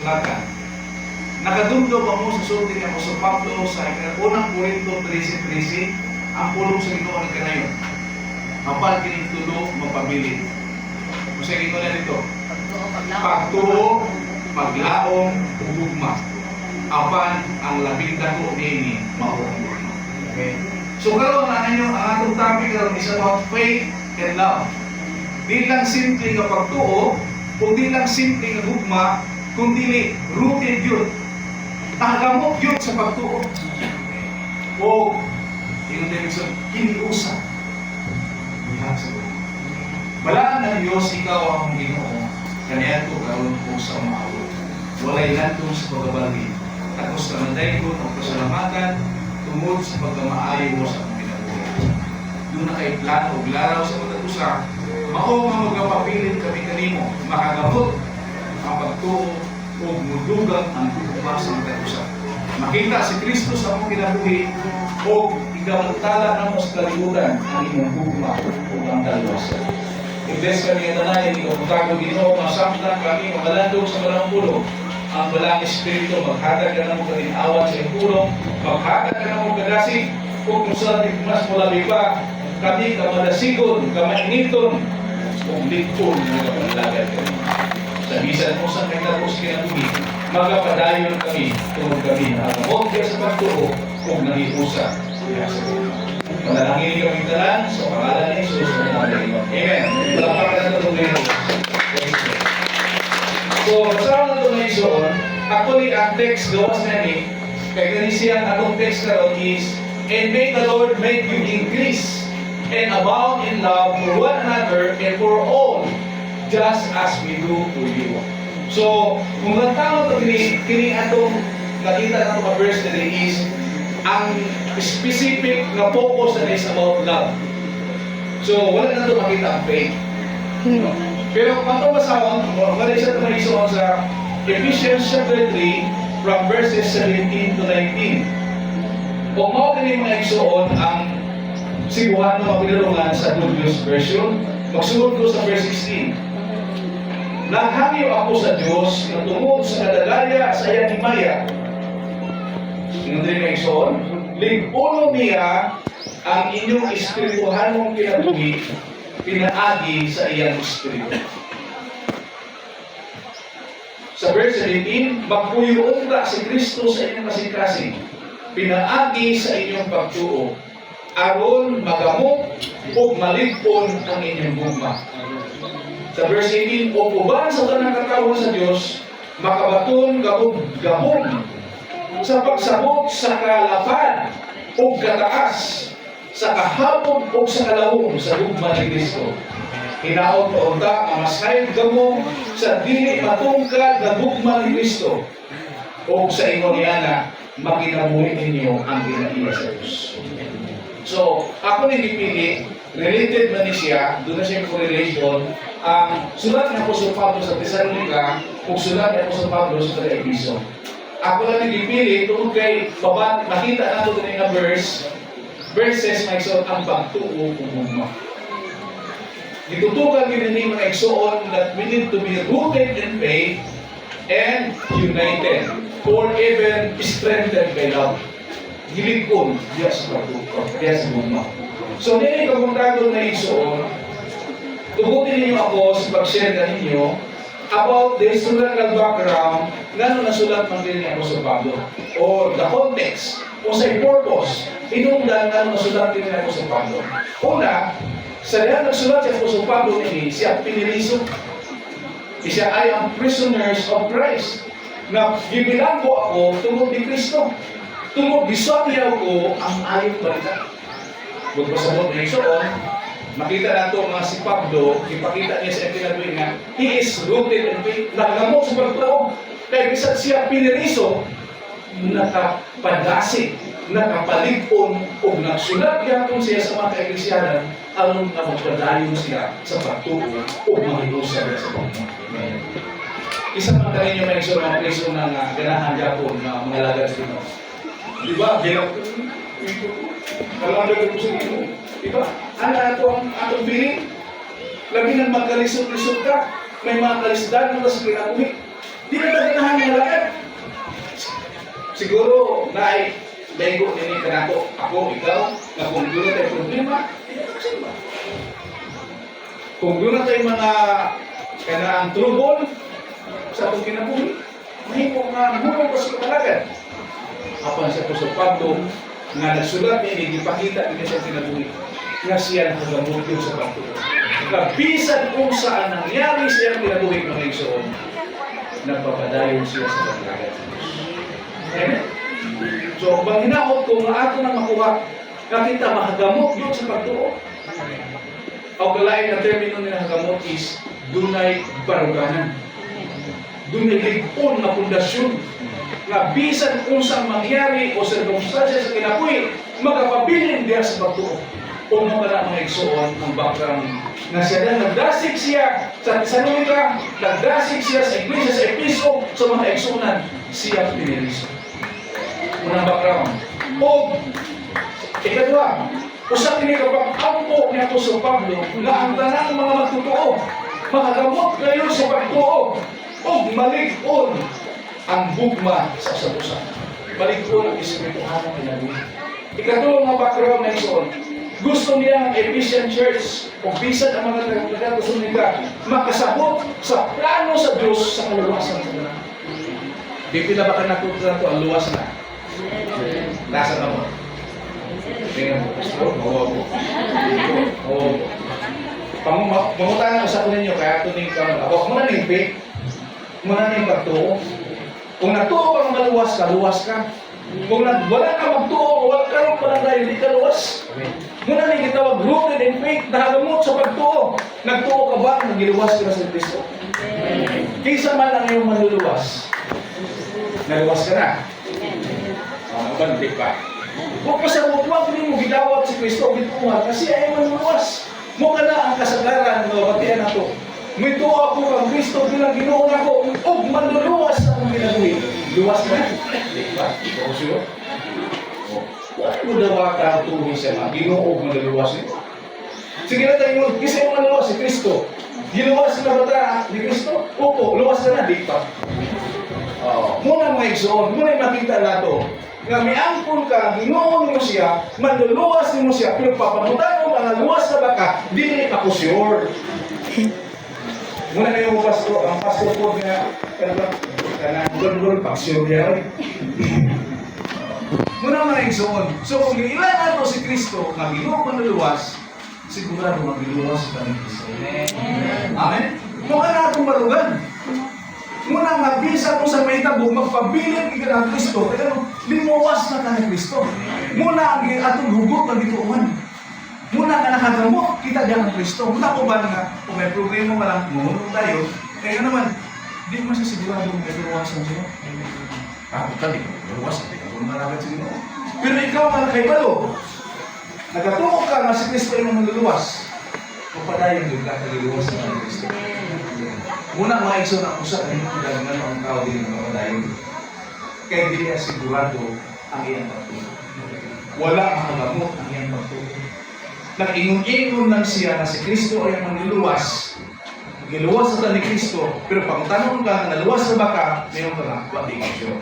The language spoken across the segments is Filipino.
Laka. Nakadumdum mo sa sulti ni Apostol Pablo sa unang Korinto 13:13, ang pulong sa Ginoo ng kanayon. Mapal kining tulo mapabilin. Kung sa Ginoo na dito, pagtuo, paglaom, ugma. Apan ang labing dako niini mao. Okay. So karon ang atong topic karon is about faith and love. Di lang simple nga pagtuo, kundi lang simple nga ugma, kundi rooted yun. Tagamot yun sa pagtuo. O, yung direksyon, kiniusa. Balaan ng Diyos, ikaw ang Ginoo, kaniya ito karoon po sa maawot. Walay nandun sa pagabali. Tapos namanday ko ng pasalamatan, tungod sa pagkamaayo mo sa akong kinabuhi. Doon na kay plano, laraw sa pagkatusa, mao nga magpapilit kami kanimo, makagamot ang pagtuo o mudugang ang ugma sa pagkatusa. Makita si Kristo sa akong kinabuhi o ikamagtala na mo sa kalibutan ang inyong ugma o ang dalwas. I-bless kami ang tanay, hindi ko pagkago Ginoo, masamtan kami, mamalandog sa malang pulo. Ang walang Espiritu, maghatag ka na mo katinawat sa ipulong, maghatag ka na mo kadasig, kung sa mas mula biba, kami kamadasigon, kamainiton, kung likton na kapalagad kami. Sa bisan mo sa kanyang kinabuhi, magapadayon kami, tungkol kami na ang sa pagtuo, kung nahiusa. Manalangin kami talan sa pangalan ni Jesus na Panginoon. Amen. Lapakan na ito ngayon. So, sa mga donation, actually, ang text gawas na ni, kaya ganisiyan atong text karon is, and may the Lord make you increase and abound in love for one another and for all, just as we do for you. So, kung nagtama ito, kini atong nakita na itong verse na is, ang specific na focus na is about love. So, wala na ito makita ang faith. Pero kung ito masawang, wala siya tumaison sa Ephesians chapter 3 from verses 17 to 19. Kung mo ganyan mga igsoon ang sibuhan na mapinulungan sa Good News Version, magsunod ko sa verse 16. Naghangyo ako sa Diyos na tungod sa kadalaya sa iyang himaya. Yung din mga igsoon, ligpuno niya ang inyong espirituhanong kinabuhi, pinaagi sa iyang espiritu. Sa verse 17, magpuyuon ka si Kristo sa inyong kasing-kasing, pinaagi sa inyong pagtuo, aron magamot o maligpon ang inyong gugma. Sa verse 18, o uban sa tanang katawan sa Diyos, makabaton gabog sa pagsabot sa kalapad o kataas, sa kahapon o sa kalawong sa gugma ni Kristo. Hinaot o unta ang masayang gamo sa dili matungkad na gugma ni Kristo. O sa inyo niya makinabuhi ninyo ang ginaiya sa Diyos. So, ako nilipili, related man ni siya, doon na siya yung correlation, ang sulat ng Apostol Pablo sa Thessalonica o sulat ng Apostol Pablo sa Efeso. Ako lang nilipili, tungkol kay babat, makita na ito na verses may igsoon ang pagtuo umuma. Ditutukan yun ni mga igsoon that we need to be rooted in faith and united or even strengthened by love. Giligkon diya sa pagtuo, diya sa umuma. So, nini kapuntagon na igsoon, tugutin ninyo ako sa pag-share na ninyo about the historical background nga nasulat man din ni Apostol Pablo or the context o sa purpose inungdan nga nasulat din ni Apostol Pablo. Una, sa diyan nagsulat si Apostol Pablo nini siya piniliso. Siya ay ang prisoners of Christ na gibilanggo ako tungod ni Kristo. Tungod gisabyaw ko ang ayong balita. Magpasabot ni Igsoon, makita nato nga si Pablo, ipakita niya sa epinabuhi nga, he is rooted in faith, nagamot sa pagtuo. Kaya bisan siya piniriso, nakapadasig, nakapaligpon, o nagsulat yapon siya sa mga kaiglesiyanan, aron na magpadayon siya sa pagtuo o mahiusap sa pagtuo. Isa man tayo niyo may mga preso ng ganahan yapon na mga lagas dito. Diba? Hirap kalanggan ko sa dito. Diba? Ano atong piling? Labi nang magkalisod-lisod ka, may mga kalisdan na sa kinabuhi. Di na ganahan siguro na ay lego nini kanato ako ikaw na kung doon na tayo problema, sino ba? Kung doon na tayo mga kanang trouble sa itong kinabuhi, mahimo nga muna ko sa kapalagan. Apan sa to sa Pablo nga nagsulat niya, ipakita niya sa kinabuhi nga siya nakagamot yun sa Pablo. Kabisan kung saan nangyari siya kinabuhi mga igsoon, nagpapadayon siya sa kapalagan sa Diyos. Amen? So, bang hinaot ko nga ato na makuha, nakita makagamot yun sa pagtuo. Ang kalain na termino nila hagamot is dunay baruganan. Dunay ligpon na pundasyon. Nga bisan kung saan mangyari o sirkumstansya sa kinabuhi, magapabilin diya sa pagtuo. Kung mo na mga igsoon ang background na siya na nagdasig siya sa Thessalonica, nagdasig siya sa iglesia sa Episo, sa mga igsunan, siya piniliso. Unang background. O, ikadwa, usap ini kapag ampo niya ko sa Pablo na ang tanang mga magtutuo, makagamot kayo sa pagtuo, o malig-on ang bugma sa sabusan. Malig-on ang espirituhan ng kinabuhi. Ikatulong ang background na isoon, gusto niya ang Ephesian Church o bisan ang mga taga gusto nila makasabot sa plano sa Diyos sa kaluwasan nila. Di pinabakan na ito ang luwas na. Nasa na mo. Tingnan mo. Oo. Pamuntahan ko sa kunin nyo, kaya ito ka. Ako, muna na yung faith. Muna na yung pagtuo. Kung natuo kang maluwas ka, luwas ka. Kung wala ka magtuo, wala ka rin palagay, hindi ka luwas. Muna na yung kitawag, rooted in faith, nahagamot sa pagtuo. Nagtuo ka ba? Nagiluwas ka na sa Kristo. Kisa man ang iyong manluluwas. Naluwas ka na. Bantik pa. Huwag pa sa huwag mo gidawat si Kristo, gituwa, kasi ay manluwas. Mukha na ang kasagaran ng batian na ito. May tuwa ko kang Kristo bilang Ginoo ako, o manluluwas na akong ginabuhi. Luwas na? Di ba? Ikaw siya? Huwag mo daw ka tuwi siya na, Ginoo manluluwas nito. Sige na tayo mo, kasi yung manluwas si Kristo. Giluwas na ba ta ni Kristo? Opo, luwas na, di pa. Muna mga igsoon, muna yung makita nato nga may angkol ka, Ginoo mo siya, manluluwas mo siya, pero papamutan mo ang luwas na baka, di rin ako sure. Muna na yung pastor, ang pastor po niya, kanang pag-sure niya. Muna mga igsoon, so kung ilan nato si Kristo, nga Ginoo manluluwas, sigurado magluluwas sa ni Kristo. Amen? Mukha na itong malugan. Muna mabisa mo sa may tabo, magpabilin ka ng Kristo, pero limuwas na ka ng Kristo. Muna ang atong hugot na dituuhan. Muna nga nakagamot, kita diyan ng Kristo. Muna ko ba nga, kung may problema mo lang, muna tayo, kaya naman, di mo siya sigurado may luwasan siya. Bukan, di mo luwasan, di mo maragad siya. Pero ikaw nga kay Palo, nagatuo ka nga si Kristo ay maluluwas. Kapadayon din ka kaluluwas na ng Kristo. Muna mga igso na usap ay dahil nga ang tao din ng kapadayon. Kaya di niya sigurado ang iyang pagtuto. Wala makagamot ang iyang pagtuto. Nag-ingon-ingon lang siya na si Kristo ay ang manluluwas. Giluwas sa ni Kristo, pero pag tanong ka na naluwas sa baka, mayroon ka lang, pati ka siya.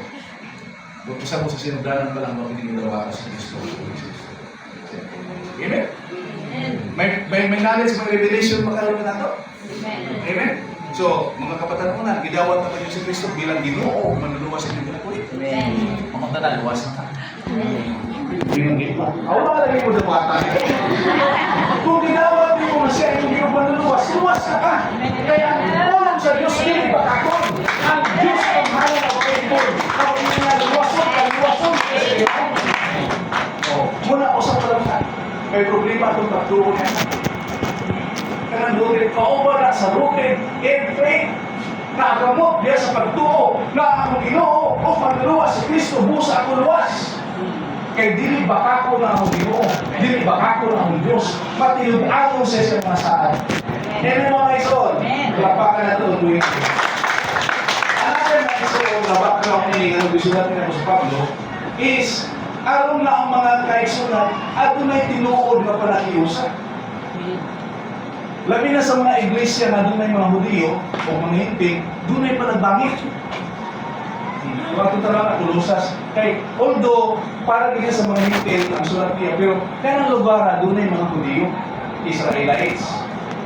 Bukisa mo sa sinundanan pa lang, bakit hindi dalawa ka sa Kristo. Amen? May knowledge, may revelation makaroon na ito? Amen? So, mga kapatid mo na, gidawat naman yung si Kristo bilang Ginoo, manluluwas sa inyo na po. Mga na, luwas na ka. Ako na kalagay mo na bata. Kung ginawat mo na siya yung iyong manluluwas, luwas na ka. Kaya ang sa Diyos, hindi pa ako. Ang Diyos ang mahal na pagkaibon. Ako yung nga luwason, kaluwason. Muna, usap pa lang ka. May problema itong pagtuo niya. Kaya rooted, kaubara sa rooted in faith. Nakagamot niya sa pagtuo na akong Ginoo o manluluwas si Kristo, busa ako luwas. Kay dili baka ko na akong Ginoo, dili baka ko na akong Diyos, matilog ako sa isang mga saan. Yan mga ison, lapakan na ito ang tuwing. Ano yan mga ison, na background ni ang bisulat niya sa Pablo, is, aron na ang mga kaisunan at tunay tinuod na panakiusa. Labi na sa mga iglesia na doon ay mga Hudiyo o mga Hinting, doon ay panagbangit. Mga tutara na kulusas. Kay, although, para din sa mga hintil, ang sulat niya, pero kaya ng lugar na doon ay mga Hudiyo, Israelites.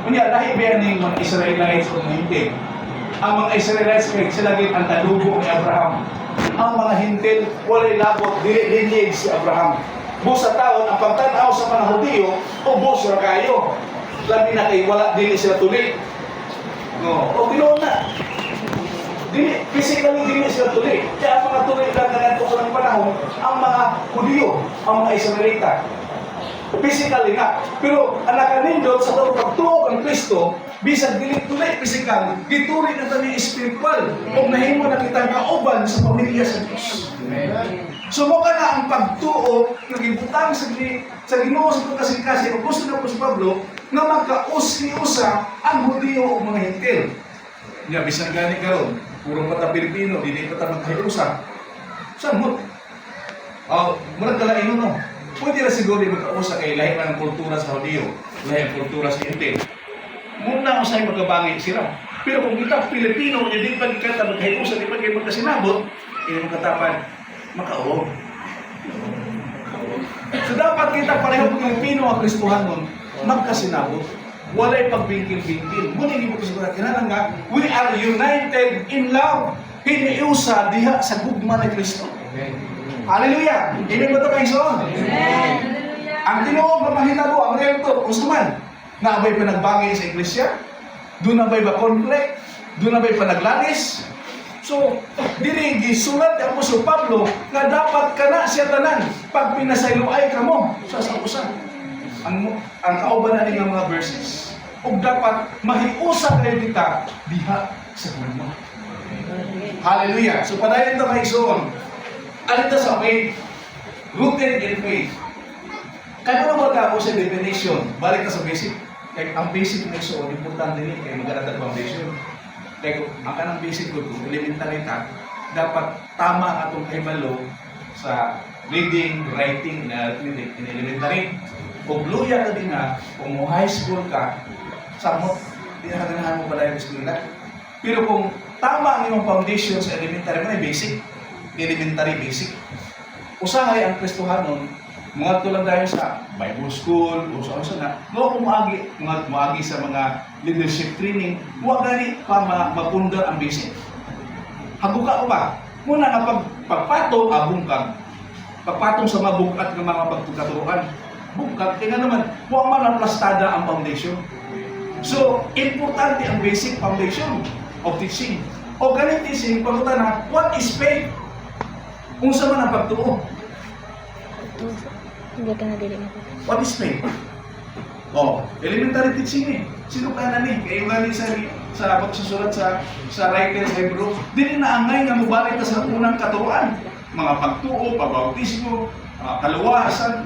Kunya, dahil ba yung mga Israelites o mga hintil? Ang mga Israelites, kaya sila din ang talubo ni Abraham. Ang mga hintil, walay labot, lineage si Abraham. Bus sa taon, ang pagtanaw sa mga Hudiyo, ubos na kayo. Labi na kay wala, dili sila tuloy. No, o ginoon na. Physically din sila tuloy. Kaya ang mga tuloy lang na ganito sa panahon, ang mga Hudiyo, ang mga Israelita. Physically nga. Pero anak nindot sa taong pagtuo ng Kristo, bisag dili tuloy physical, gituri na tani spiritual. Kung nahimo na kita kauban sa pamilya sa Diyos. So mo ka na ang pagtuo, nagibutang sa Ginoo sa pagkasing-kasing, kung gusto na po si Pablo, na magkaus-iusa ang Hudiyo o mga Hintil. Nga, bisan gani karon, puro pata Pilipino, hindi pata magkahiusa. Saan mo? Murag kalaino no. Pwede na siguro yung magkausa kay lahi pa ng kultura sa Hudiyo, lahi ang kultura sa Hintil. Muna ako sa'yo magkabangi sila. Pero kung kita Pilipino, hindi pa kita magkahiusa, hindi pa kayo magkasinabot, hindi magkatapan, makauog. So dapat kita pareho Pilipino ang Kristohanon, magkasinabot. Walay pagbingkil-bingkil. Muna hindi mo kasigura, kinalang nga, we are united in love. Hiniusa diha sa gugma ni Kristo. Hallelujah! Hindi mo ito kayo soon. Ang tinuog na mahitabo, ang realtor, kung saman, na abay panagbangay sa iglesia, doon na ba'y ba conflict, doon na ba'y panaglanis. So, diri gisulat ni Apostol Pablo nga dapat kana siya tanan pag pinasayloay ka mo sa usan. Ang kaubanan ng mga verses. Ug dapat mahiusa kayo kita diha sa gugma. Hallelujah. So padayon ta kay Igsoon. Alita sa faith, rooted in faith. Kaya ano ba ako sa definition? Balik na sa basic. Kaya ang basic na Igsoon, importante din kay maganda ang foundation. Kaya ang kanang basic ko, kung elementary ta, dapat tama ang atong kahibalo sa reading, writing, in elementary. Kung luya ka din na, kung high school ka, samot, hindi na kaganahan mo pala yung eskwela. Pero kung tama ang iyong foundation sa elementary, may basic, elementary basic. Usahay ang Kristohanon, mga tulad dahil sa Bible school, o sa na, kung maagi sa mga leadership training, huwag gani pa mapundar ang basic. Haguka o ba? Muna nga pagpatong, bungkag. Pagpatong sa mabukat ng mga pagtugaturuan. Bungkag, kaya naman, huwag man ang plastada ang foundation. So, importante ang basic foundation of teaching. O ganit teaching, pagkutan na, what is faith? Kung sa man ang pagtuo. What is faith? Elementary teaching eh. Sino ka na ni? Kayo galing sa pagsusulat sa writer sa Hebrew. Dili na angay nga mubalik ka sa unang katuruan. Mga pagtuo, pabautismo, kaluwasan.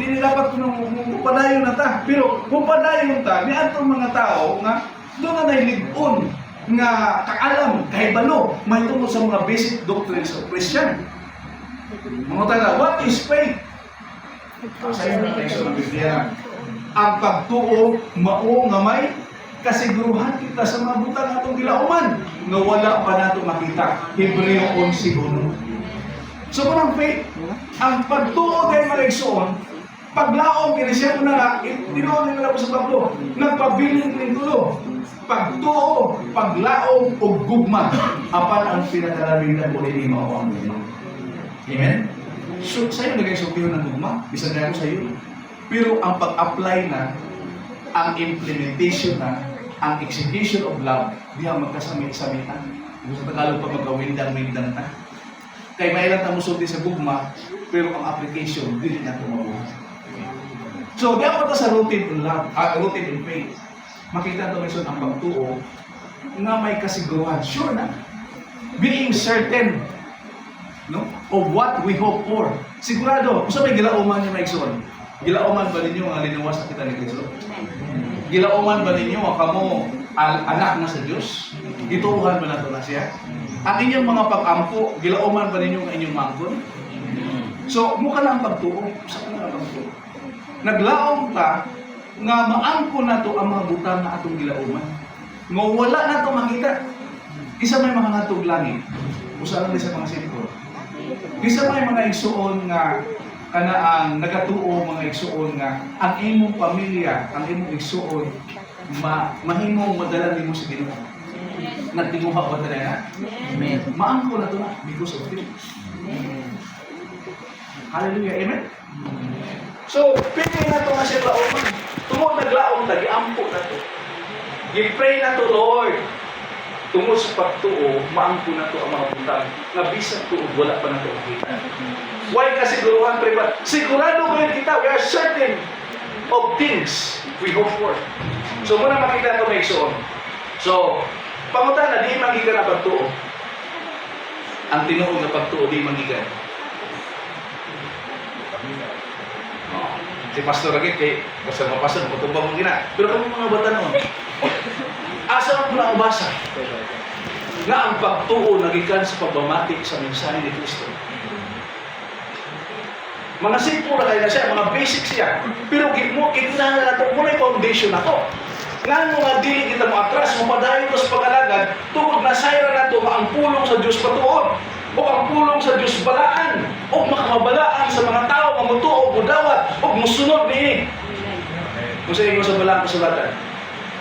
Dili dapat kung padayon na ta. Pero kung padayon ta, ni atong mga tao nga doon na nailig-on nga kaalam, kahibalo, may tungkol sa mga basic doctrines of Christian. Mga tayo, what is faith? Sa iyo na teksto ng Biblia. Ang pagtuo, mao nga may kasiguruhan kita sa mga butang atong gilauman nga wala pa nato makita. Hebreo 11:1. So kung ang faith, ang pagtuo kay mga Igsoon, paglaom, kinasiya ko na nga, tinuon nila po sa Pablo, nagpabiling tulo. Pagtuo, paglaom, o gugma, apan ang pinagkalamitan ko rin mao ang gugma. Amen? So, sa'yo nag-exopio ng gugma, bisan na ako sa'yo. Pero ang pag-apply na, ang implementation na, ang execution of love, di ang magkasamit-samitan. Sa Tagalog pa magkawindang-windang na. Kaya may ilang tamusulti sa gugma, pero ang application, di na tumabuhay. So, di ako sa rooted in love, rooted in faith. Makita ito ngayon ang pagtuo nga may kasiguruhan. Sure na. Being certain, no, of what we hope for. Sigurado. Kung sa may gilauman niyo may Igsoon, gilauman ba ninyo ang linawas sa kita ni Kristo? Gilauman ba ninyo ang kamo anak na sa Diyos? Ituuhan ba nato na siya? Ang inyong mga pag-ampo, gilauman ba ninyo ang inyong mangkon? So, mukha na ang pagtuo. Sa ka na ang pagtuo. Naglaom ta nga maangko na to ang mga butang na atong gilauman. Nga wala na to makita. Isa may mga natog langit. Usa lang sa mga singko. Bisa may mga igsuon nga kana ang nagatuo mga igsuon nga ang imong pamilya, ang imong igsuon mahimong madala nimo sa Ginoo. Nagtinguha ba tayo na? Amen. Maangko na ito na because of Him. Hallelujah. Amen? So, pili na ito nga siya laoman. Tungod naglaong, nag-iampo na ito. I-pray na ito, Lord. Tungod sa pagtuo, maangko na ito ang mga buntag. Nga bisag tuo, wala pa na ito kita. Why ka siguruhan, preba? Sigurado ko kita, we are certain of things we hope for. So, muna makita ito may igsoon. So, pangutan na, di magigan na pagtuo. Ang tinuod na pagtuo, di magigan. Si Pastor Agit, basta mapasal, matubang mo gina. Pero kami mga bata noon, asa mo na ubasa nga ang pagtuo nagikan sa pagbamati sa mensahe ni Kristo. Mga simple na kayo na siya, mga basic siya. Pero kinahanglan na ito, muna yung foundation na ito. Nga nga dili kita mo atras, mapadayon ko sa pag-alagad, tungod na sayra na ito, ang pulong sa Diyos patuon, o ang pulong sa Diyos balaan, o makabalaan sa mga tao, mamutuo, budawat, o musunod ni. Kung sa inyo sa balang kasulatan,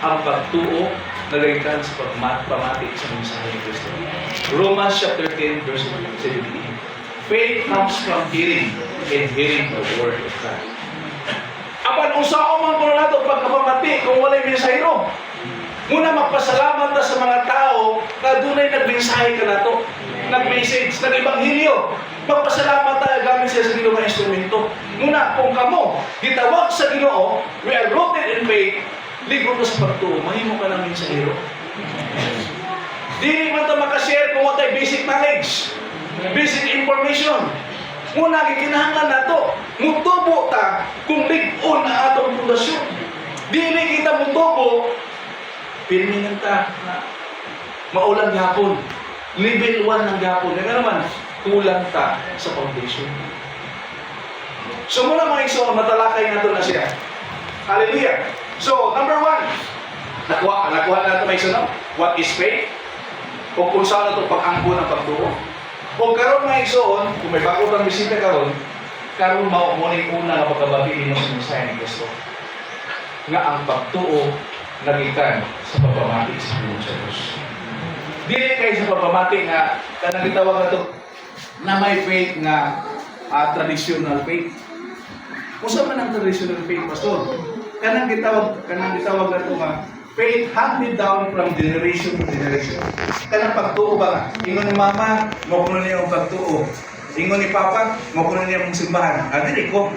ang pagtuo, nagagitan sa pamati sa mensahe ni Kristo. Romans chapter 10, verse 17. Faith comes from hearing, and hearing the word of God. Apan usao man ko na ito pagkapamati kung wala'y mensahero. Muna magpasalamat na sa mga tao na dunay nagmensahe ka na ito. Nag-message, nag-ibanghilyo. Magpasalamat tayo gamit siya sa Ginoo nga instrumento. Muna, kung kamo, gitawag sa Ginoo, we are rooted in faith, ligo ko sa pagtuo, mahimo ka ng mensahero. Dili man ito makashare kung what ay basic knowledge, basic information. Muna, gikinahanglan na ito. Mutubo ta kung lig-on na atong pundasyon. Dili kita mutubo, pirmingan ta na maulang gapon. Level 1 ng gapon. Kaya naman, kulang ta sa foundation. So muna mga iso, matalakay na ito na siya. Hallelujah. So, number 1. Nakuha na ito mga iso, no? What is faith? O kung saan na ito pag-angko ng pagtuo. Kung karon mga igsoon, kung may bago kang bisita karon mo una nga pagkabati mo sa mensahe ni Kristo. Nga ang pagtuo nagikan sa pagpamati sa Diyos. Dili kay sa pagpamati nga kanang gitawag ato na may faith nga traditional faith. Usa man ang traditional faith, pastor? Kanang gitawag ato nga faith handed down from generation to generation. Kanang pagtuo ba? Ingon ni mama, mo kuno niya ang pagtuo. Ingon ni papa, mo kuno niya ang simbahan. Dili ko.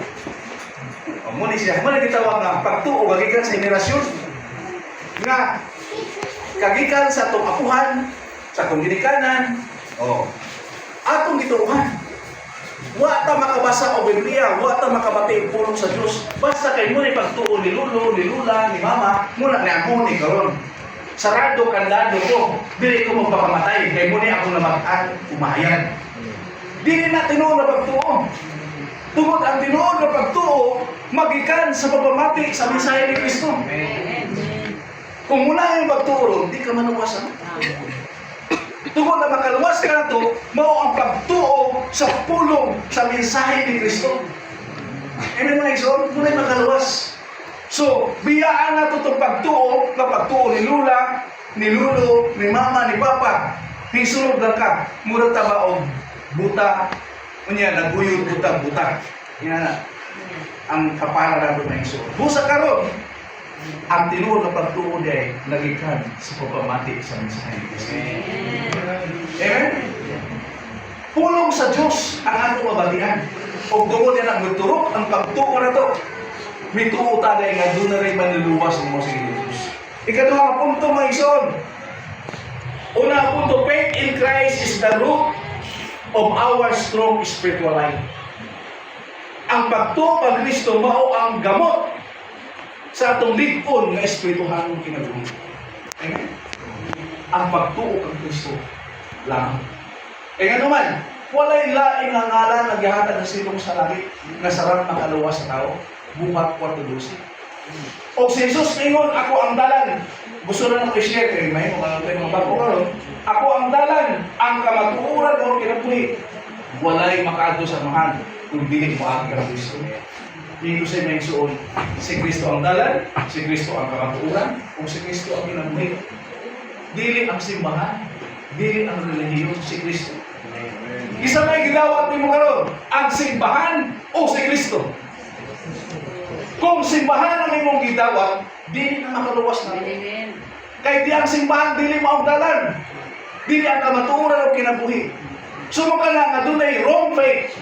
Mo ni siya, mo na gitawag nga pagtuo kagikan sa henerasyon. Nga kagikan sa atong apuhan, sa atong ginikanan, atong gituuhan. Wa ta makabasa o Biblia, wa ta makabati ang pulong sa Dios. Basta kay mo ni pagtuo ni lolo, ni lula, ni mama, muna ni ako ni karon. Sarado kandado ko, dili ko magpakamatay kay mo ni ako naman umayan. Dili na tinuod na pagtuo. Tungod ang tinuod na pagtuo, magikan sa pagpamati sa mensahe ni Kristo. Kung muna yung pagtuo, di ka manuwasan. Tungod na makaluwas ka na ito, mao ang pagtuo sa pulong sa mensahe ni Kristo. Amen mga igsoon, muna yung makaluwas. So, biyaan na ito itong pagtuo, na pagtuo ni lula, ni lulo, ni mama, ni papa. Hisunod lang ka, mura tabaog, buta, naguyod, buta. Yan na, ang kapara na ito mga igsoon. Busa karon, ang tinuod na pagtuo ay nagikan sa pagpamati sa mensahe ni Kristo. Amen? Pulong sa Diyos ang atong mabatian. O tungod yan ang magturok, ang pagtuo na ito. May tuo tagay nga doon na rin maniluwas ng mga Diyos. Ikaduhang punto mga igsoon. Una punto, faith in Christ is the root of our strong spiritual life. Ang pagtuo kang Kristo mao ang gamot sa atong lig-on nga espirituhanong kinabuhi. Amen? Ang pagtuo kang Kristo lang. Nga naman, walay laing nga ngalan naghihatag ng silong sa langit nga sarang makaluwas sa tao. Buhat 4:12. O si Jesus ingon, ako ang dalan, gusto na ako i-share kay may mga bago karon. Ako ang dalan, ang kamatuoran o kinabuhi. Walay makaadto sa mahan kung dili mo ang Kristo. Dito sa may suon, si Kristo ang dalan, si Kristo ang kamatuoran, o si Kristo ang kinabuhi. Dili ang simbahan, dili ang relihiyon, si Kristo. Isa may gidawat ni mo karon, ang simbahan o si Kristo. Kung simbahan ang imong gidawat, dili na makaluwas na. Kay di ang simbahan dili mo ang dalan. Dili ang kamatuoran o kinabuhi. Sumaka lang nga dunay wrong faith.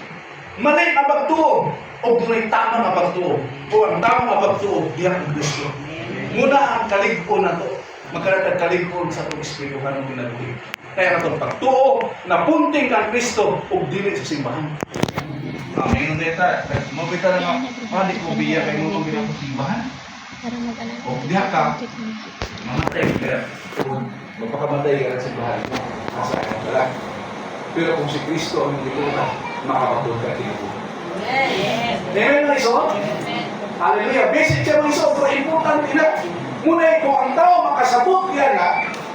Mali ang pagtuo o dunay tama nga pagtuo. O ang tama nga pagtuo diha ang Kristo. Muna ang kalig-on na to. Magkaroon kalig-on sa itong espirituhan ng kinabuhi. Kaya itong pagtuo na punting kang Kristo o dili sa simbahan. Ngayon deta, mabita na nga, di ko biya kayo mo itong simbahan. Para mag-anak. O diha ka, mamatay ka. Magpakamatay ka sa simbahan. Asa ka pala. Pero kung si Kristo ang hindi na, makapatod ka dito. Amen na iso? Hallelujah. Basic siya mga iso, pero important ina. Muna kung ang tao makasabot yan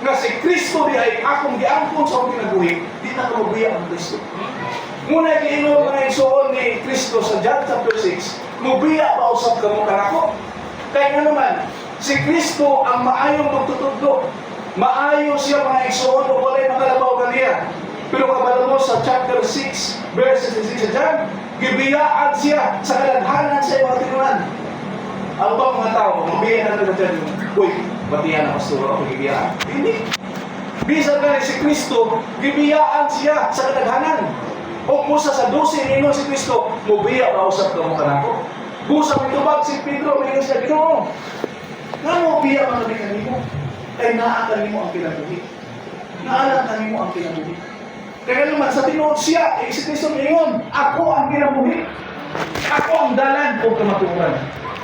na si Kristo di ay akong giangkon sa akong kinabuhi, di na kamubiya ang Kristo. Muna giinom mga igsoon ni Kristo sa John chapter 6, mubiya ba usap ka mo kanako? Kaya nga naman, si Kristo ang maayong magtutudlo. Maayo siya mga igsoon o walay makalabaw kaniya. Pero kabalo mo sa chapter 6, verses 6 sa John, gibiyaan siya sa kadaghanan sa mga tinunan. Ang ba mga tao, mabiyan na natin dyan, uy, batihan na pastor, ako gibiyaan. Hindi. Bisan ka si Kristo, gibiyaan siya sa kadaghanan. O musa sa 12 ninyo si Kristo, mubiya ba usap ka mo kanako? Busa may tubag si Pedro, may siya, Ginoo. Nga mo biya mga nabi kanimo? Kaya naatan mo ang kinabuhi. Naalatan mo ang kinabuhi. Kaya naman, sa tinuod siya, si Kristo ngayon, ako ang kinabuhi. Ako ang dalan o kamaturan.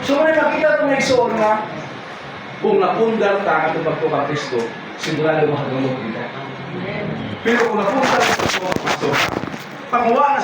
So, may makita ito may isoon na kung napundar ta at pagtukang Kristo, sigurado makagamot kita. Pero kung napundar ito pagtukang Kristo, panguha na sa